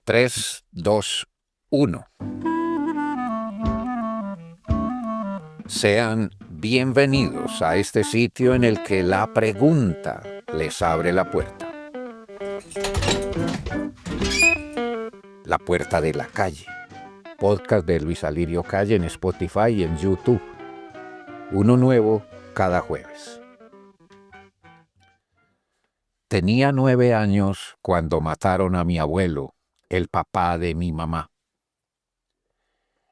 3, 2, 1. Sean bienvenidos a este sitio en el que la pregunta les abre la puerta. La puerta de la calle. Podcast de Luis Alirio Calle en Spotify y en YouTube. Uno nuevo cada jueves. Tenía 9 años cuando mataron a mi abuelo, el papá de mi mamá.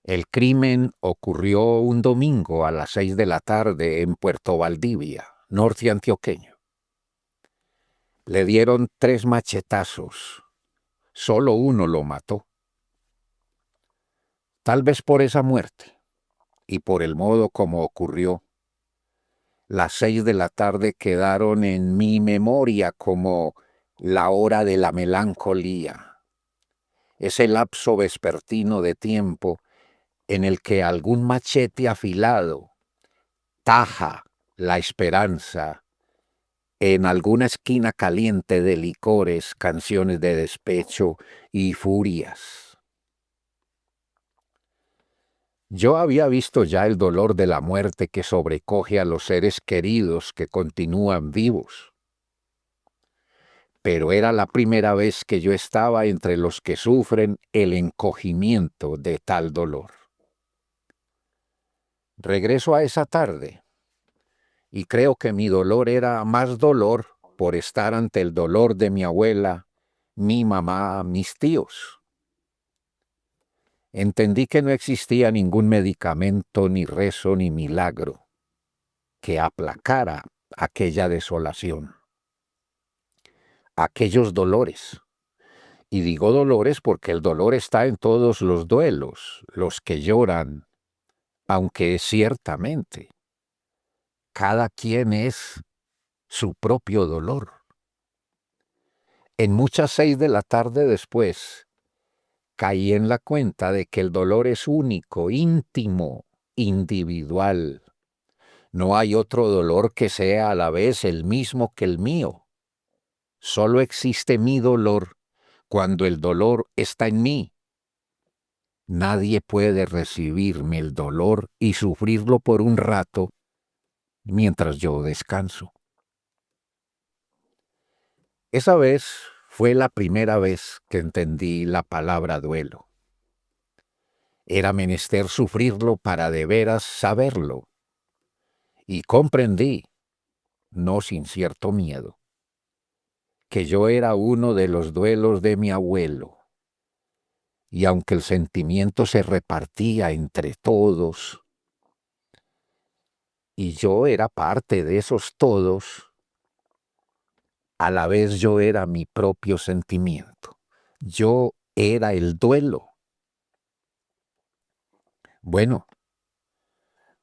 El crimen ocurrió un domingo a las 6 de la tarde en Puerto Valdivia, norte antioqueño. Le dieron 3 machetazos. Solo uno lo mató. Tal vez por esa muerte y por el modo como ocurrió, las 6 de la tarde quedaron en mi memoria como la hora de la melancolía, ese lapso vespertino de tiempo en el que algún machete afilado taja la esperanza en alguna esquina caliente de licores, canciones de despecho y furias. Yo había visto ya el dolor de la muerte que sobrecoge a los seres queridos que continúan vivos. Pero era la primera vez que yo estaba entre los que sufren el encogimiento de tal dolor. Regreso a esa tarde y creo que mi dolor era más dolor por estar ante el dolor de mi abuela, mi mamá, mis tíos. Entendí que no existía ningún medicamento, ni rezo, ni milagro que aplacara aquella desolación, aquellos dolores. Y digo dolores porque el dolor está en todos los duelos, los que lloran, aunque ciertamente cada quien es su propio dolor. En muchas 6 de la tarde después, caí en la cuenta de que el dolor es único, íntimo, individual. No hay otro dolor que sea a la vez el mismo que el mío. Solo existe mi dolor cuando el dolor está en mí. Nadie puede recibirme el dolor y sufrirlo por un rato mientras yo descanso. Esa vez fue la primera vez que entendí la palabra duelo. Era menester sufrirlo para de veras saberlo. Y comprendí, no sin cierto miedo, que yo era uno de los duelos de mi abuelo. Y aunque el sentimiento se repartía entre todos, y yo era parte de esos todos, a la vez yo era mi propio sentimiento. Yo era el duelo. Bueno,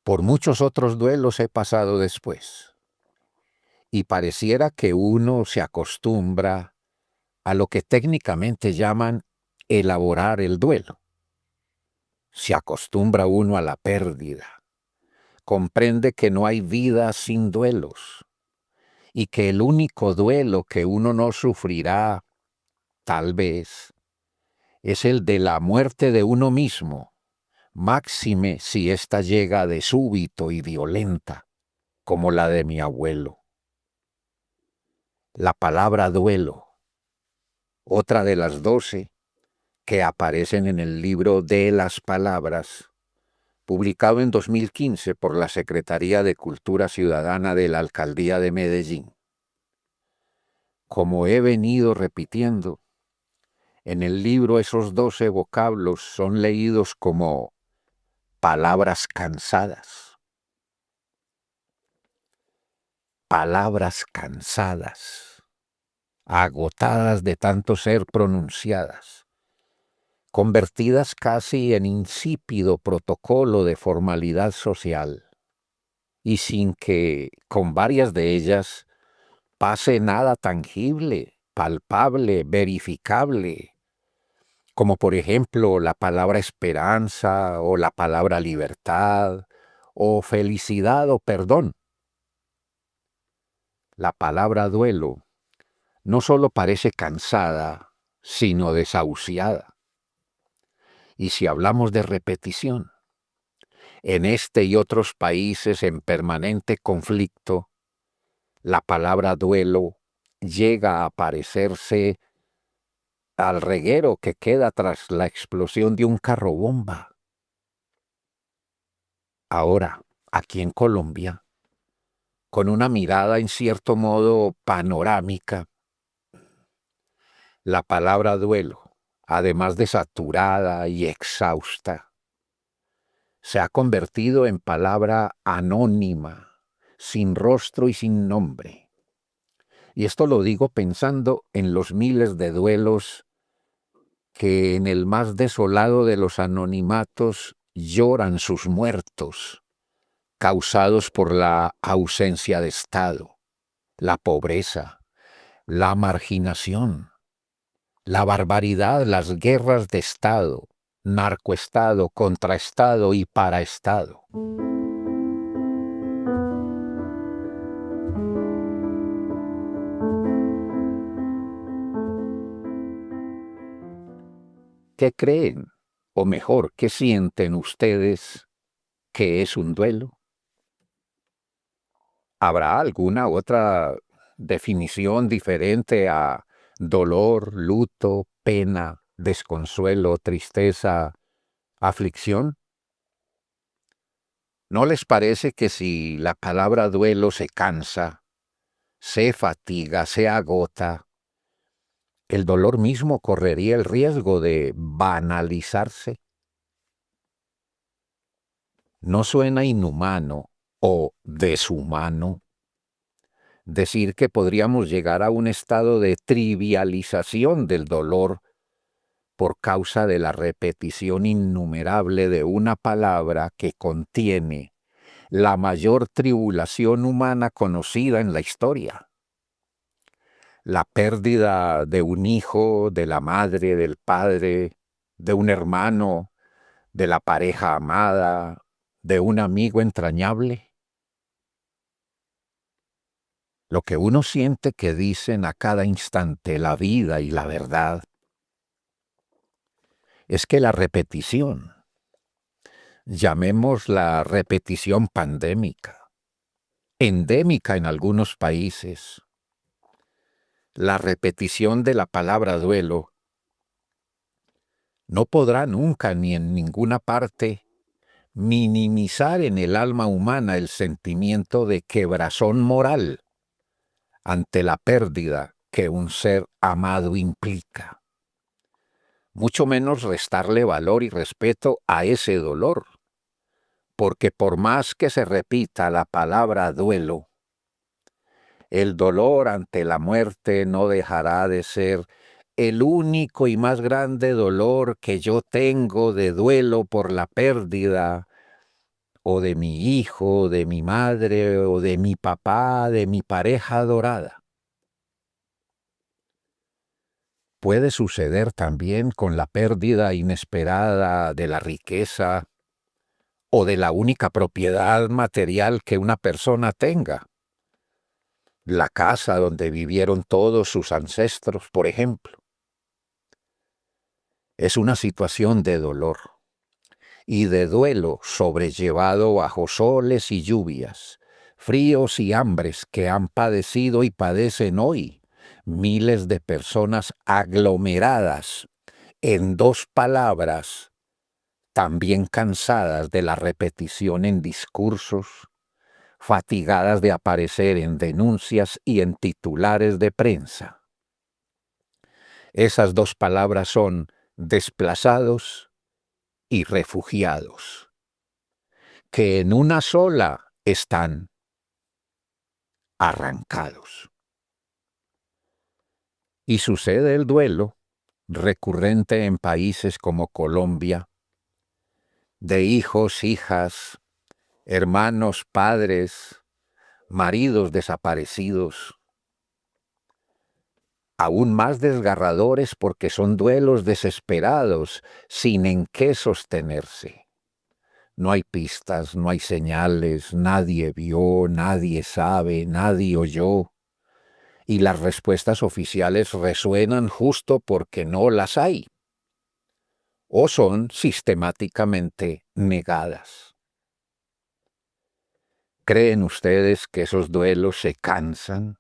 por muchos otros duelos he pasado después, y pareciera que uno se acostumbra a lo que técnicamente llaman elaborar el duelo. Se acostumbra uno a la pérdida, comprende que no hay vida sin duelos, y que el único duelo que uno no sufrirá, tal vez, es el de la muerte de uno mismo, máxime si ésta llega de súbito y violenta, como la de mi abuelo. La palabra duelo, otra de las 12 que aparecen en el libro de las palabras, publicado en 2015 por la Secretaría de Cultura Ciudadana de la Alcaldía de Medellín. Como he venido repitiendo, en el libro esos 12 vocablos son leídos como palabras cansadas. Palabras cansadas, agotadas de tanto ser pronunciadas, convertidas casi en insípido protocolo de formalidad social, y sin que, con varias de ellas, pase nada tangible, palpable, verificable, como por ejemplo la palabra esperanza o la palabra libertad o felicidad o perdón. La palabra duelo no solo parece cansada, sino desahuciada. Y si hablamos de repetición, en este y otros países en permanente conflicto, la palabra duelo llega a parecerse al reguero que queda tras la explosión de un carro bomba. Ahora, aquí en Colombia, con una mirada en cierto modo panorámica, la palabra duelo, además de saturada y exhausta, se ha convertido en palabra anónima, sin rostro y sin nombre. Y esto lo digo pensando en los miles de duelos que en el más desolado de los anonimatos lloran sus muertos, causados por la ausencia de Estado, la pobreza, la marginación, la barbaridad, las guerras de Estado, narcoestado, contraestado y paraestado. ¿Qué creen? O mejor, ¿qué sienten ustedes que es un duelo? ¿Habrá alguna otra definición diferente a dolor, luto, pena, desconsuelo, tristeza, aflicción? ¿No les parece que si la palabra duelo se cansa, se fatiga, se agota, el dolor mismo correría el riesgo de banalizarse? ¿No suena inhumano o deshumano decir que podríamos llegar a un estado de trivialización del dolor por causa de la repetición innumerable de una palabra que contiene la mayor tribulación humana conocida en la historia? La pérdida de un hijo, de la madre, del padre, de un hermano, de la pareja amada, de un amigo entrañable. Lo que uno siente que dicen a cada instante la vida y la verdad es que la repetición, llamemos la repetición pandémica, endémica en algunos países, la repetición de la palabra duelo, no podrá nunca ni en ninguna parte minimizar en el alma humana el sentimiento de quebrazón moral ante la pérdida que un ser amado implica, mucho menos restarle valor y respeto a ese dolor, porque por más que se repita la palabra duelo, el dolor ante la muerte no dejará de ser el único y más grande dolor que yo tengo de duelo por la pérdida o de mi hijo, de mi madre, o de mi papá, de mi pareja adorada. Puede suceder también con la pérdida inesperada de la riqueza o de la única propiedad material que una persona tenga. La casa donde vivieron todos sus ancestros, por ejemplo. Es una situación de dolor y de duelo sobrellevado bajo soles y lluvias, fríos y hambres que han padecido y padecen hoy miles de personas aglomeradas en dos palabras, también cansadas de la repetición en discursos, fatigadas de aparecer en denuncias y en titulares de prensa. Esas dos palabras son desplazados y refugiados, que en una sola están arrancados. Y sucede el duelo, recurrente en países como Colombia, de hijos, hijas, hermanos, padres, maridos desaparecidos, aún más desgarradores porque son duelos desesperados, sin en qué sostenerse. No hay pistas, no hay señales, nadie vio, nadie sabe, nadie oyó. y las respuestas oficiales resuenan justo porque no las hay o son sistemáticamente negadas. ¿Creen ustedes que esos duelos se cansan?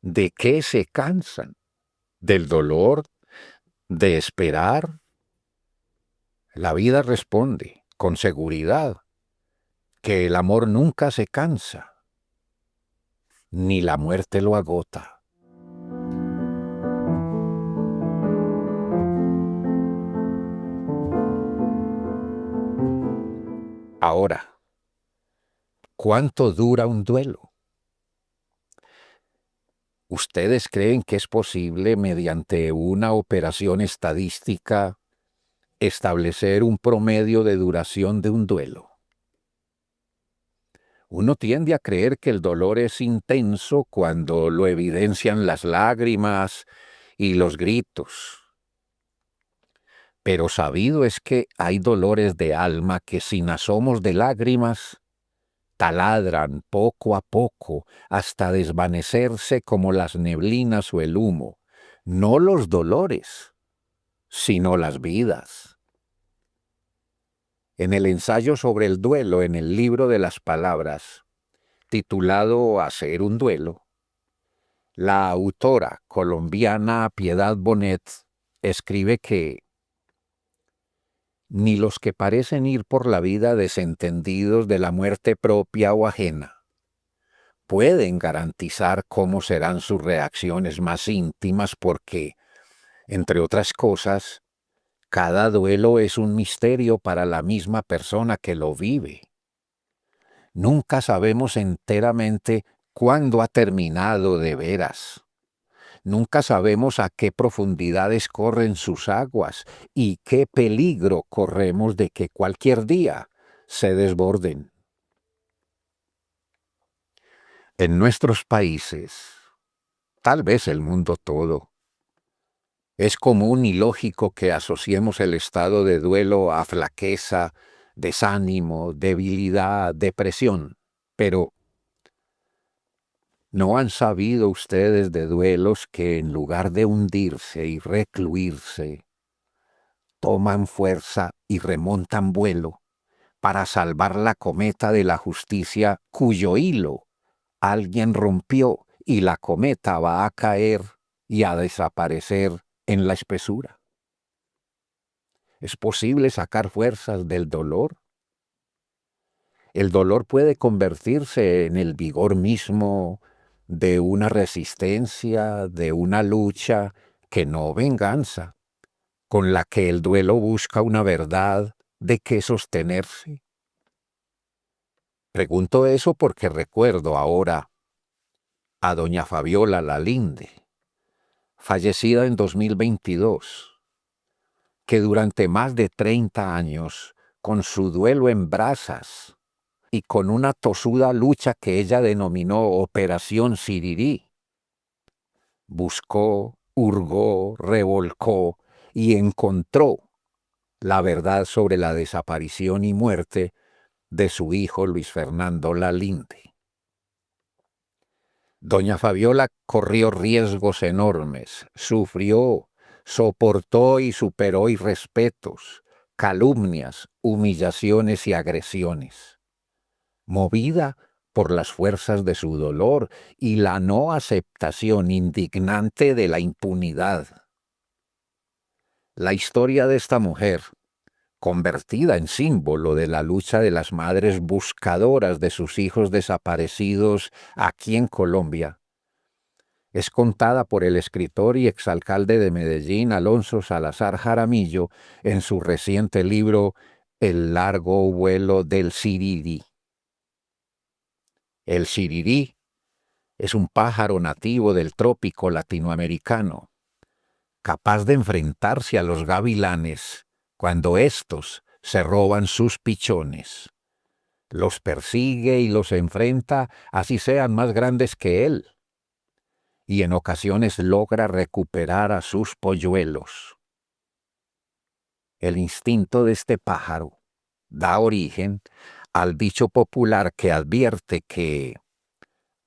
¿De qué se cansan? ¿Del dolor? ¿De esperar? La vida responde, con seguridad, que el amor nunca se cansa, ni la muerte lo agota. Ahora, ¿cuánto dura un duelo? ¿Ustedes creen que es posible, mediante una operación estadística, establecer un promedio de duración de un duelo? Uno tiende a creer que el dolor es intenso cuando lo evidencian las lágrimas y los gritos. Pero sabido es que hay dolores de alma que sin asomos de lágrimas taladran poco a poco hasta desvanecerse como las neblinas o el humo, no los dolores, sino las vidas. En el ensayo sobre el duelo en el libro de las palabras, titulado Hacer un duelo, la autora colombiana Piedad Bonet escribe que ni los que parecen ir por la vida desentendidos de la muerte propia o ajena pueden garantizar cómo serán sus reacciones más íntimas porque, entre otras cosas, cada duelo es un misterio para la misma persona que lo vive. Nunca sabemos enteramente cuándo ha terminado de veras. Nunca sabemos a qué profundidades corren sus aguas y qué peligro corremos de que cualquier día se desborden. En nuestros países, tal vez el mundo todo, es común y lógico que asociemos el estado de duelo a flaqueza, desánimo, debilidad, depresión, pero ¿no han sabido ustedes de duelos que en lugar de hundirse y recluirse, toman fuerza y remontan vuelo para salvar la cometa de la justicia cuyo hilo alguien rompió y la cometa va a caer y a desaparecer en la espesura? ¿Es posible sacar fuerzas del dolor? El dolor puede convertirse en el vigor mismo de una resistencia, de una lucha, que no venganza, con la que el duelo busca una verdad de que sostenerse. Pregunto eso porque recuerdo ahora a doña Fabiola Lalinde, fallecida en 2022, que durante más de 30 años, con su duelo en brasas y con una tosuda lucha que ella denominó Operación Sirirí, buscó, hurgó, revolcó y encontró la verdad sobre la desaparición y muerte de su hijo Luis Fernando Lalinde. Doña Fabiola corrió riesgos enormes, sufrió, soportó y superó irrespetos, calumnias, humillaciones y agresiones. Movida por las fuerzas de su dolor y la no aceptación indignante de la impunidad. La historia de esta mujer, convertida en símbolo de la lucha de las madres buscadoras de sus hijos desaparecidos aquí en Colombia, es contada por el escritor y exalcalde de Medellín, Alonso Salazar Jaramillo, en su reciente libro El largo vuelo del Sirirí. El sirirí es un pájaro nativo del trópico latinoamericano, capaz de enfrentarse a los gavilanes cuando éstos se roban sus pichones. Los persigue y los enfrenta así sean más grandes que él, y en ocasiones logra recuperar a sus polluelos. El instinto de este pájaro da origen al dicho popular que advierte que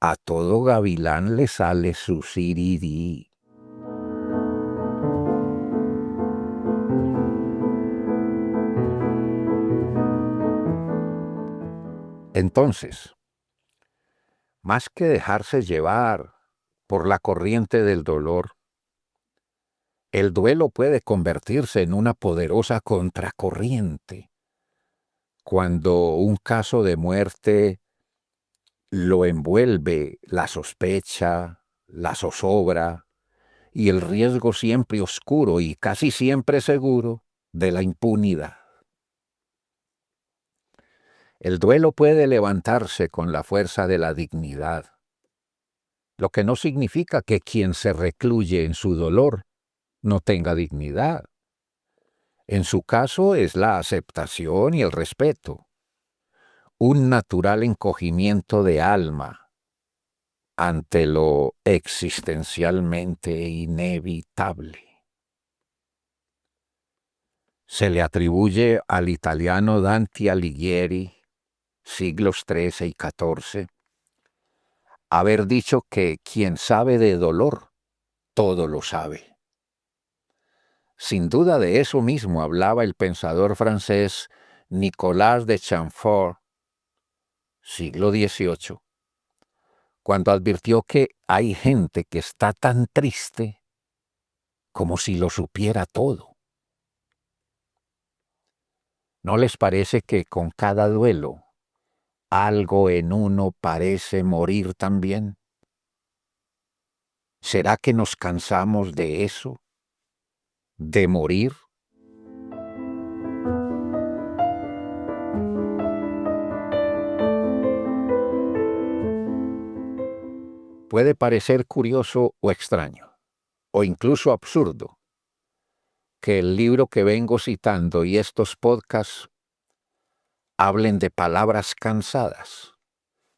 A todo gavilán le sale su sirirí. Entonces, más que dejarse llevar por la corriente del dolor, el duelo puede convertirse en una poderosa contracorriente. Cuando un caso de muerte lo envuelve la sospecha, la zozobra y el riesgo siempre oscuro y casi siempre seguro de la impunidad. El duelo puede levantarse con la fuerza de la dignidad, lo que no significa que quien se recluye en su dolor no tenga dignidad. En su caso es la aceptación y el respeto, un natural encogimiento de alma ante lo existencialmente inevitable. Se le atribuye al italiano Dante Alighieri, siglos XIII y XIV, haber dicho que quien sabe de dolor, todo lo sabe. Sin duda de eso mismo hablaba el pensador francés Nicolas de Chamfort, siglo XVIII, cuando advirtió que hay gente que está tan triste como si lo supiera todo. ¿No les parece que con cada duelo algo en uno parece morir también? ¿Será que nos cansamos de eso? ¿De morir? Puede parecer curioso o extraño, o incluso absurdo, que el libro que vengo citando y estos podcasts hablen de palabras cansadas,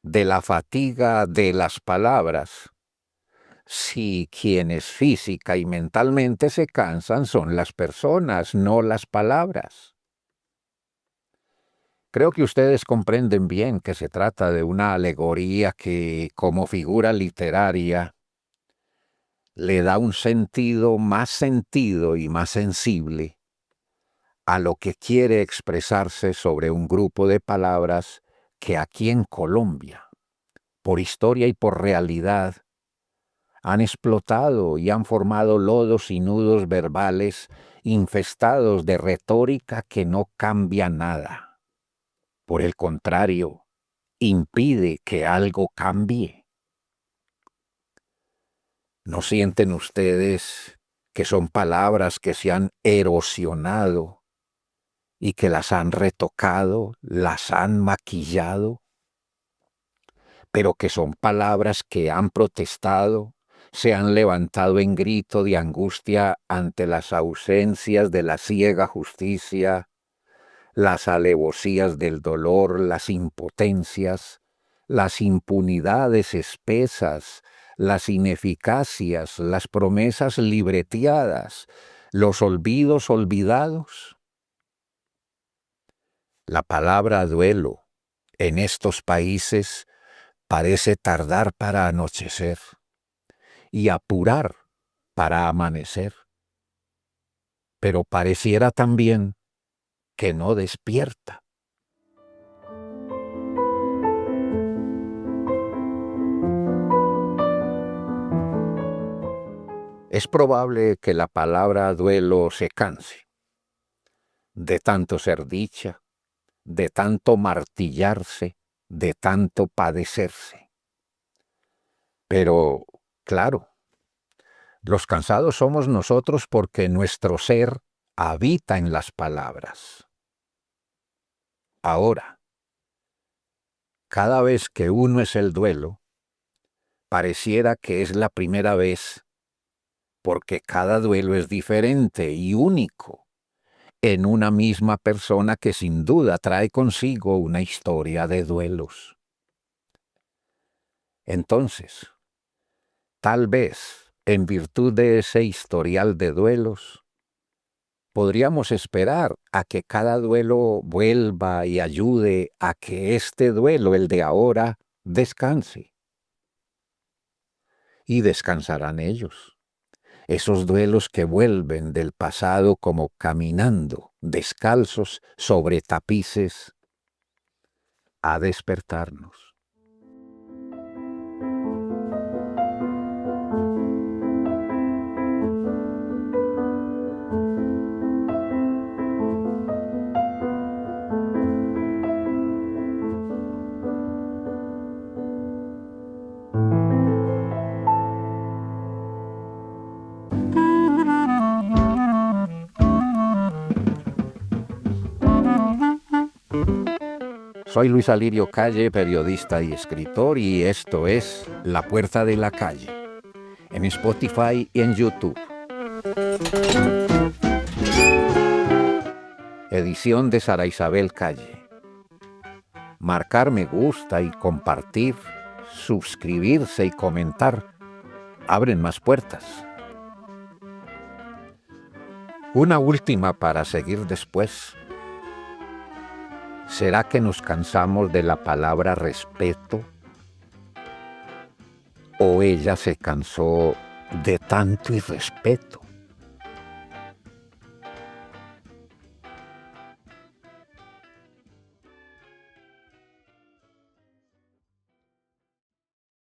de la fatiga de las palabras, si quienes física y mentalmente se cansan son las personas, no las palabras. Creo que ustedes comprenden bien que se trata de una alegoría que, como figura literaria, le da un sentido y más sensible a lo que quiere expresarse sobre un grupo de palabras que aquí en Colombia, por historia y por realidad, han explotado y han formado lodos y nudos verbales infestados de retórica que no cambia nada. Por el contrario, impide que algo cambie. ¿No sienten ustedes que son palabras que se han erosionado y que las han retocado, las han maquillado, pero que son palabras que han protestado, se han levantado en grito de angustia ante las ausencias de la ciega justicia, las alevosías del dolor, las impotencias, las impunidades espesas, las ineficacias, las promesas libreteadas, los olvidos olvidados? La palabra duelo en estos países parece tardar para anochecer y apurar para amanecer, pero pareciera también que no despierta. Es probable que la palabra duelo se canse de tanto ser dicha, de tanto martillarse, de tanto padecerse. Pero, claro, los cansados somos nosotros porque nuestro ser habita en las palabras. Ahora, cada vez que uno es el duelo, pareciera que es la primera vez, porque cada duelo es diferente y único en una misma persona que sin duda trae consigo una historia de duelos. Entonces, tal vez, en virtud de ese historial de duelos, podríamos esperar a que cada duelo vuelva y ayude a que este duelo, el de ahora, descanse. y descansarán ellos. Esos duelos que vuelven del pasado como caminando, descalzos sobre tapices, a despertarnos. Soy Luis Alirio Calle, periodista y escritor, y esto es La Puerta de la Calle, en Spotify y en YouTube. Edición de Sara Isabel Calle. Marcar me gusta y compartir, suscribirse y comentar abren más puertas. Una última para seguir después. ¿Será que nos cansamos de la palabra respeto? ¿O ella se cansó de tanto irrespeto?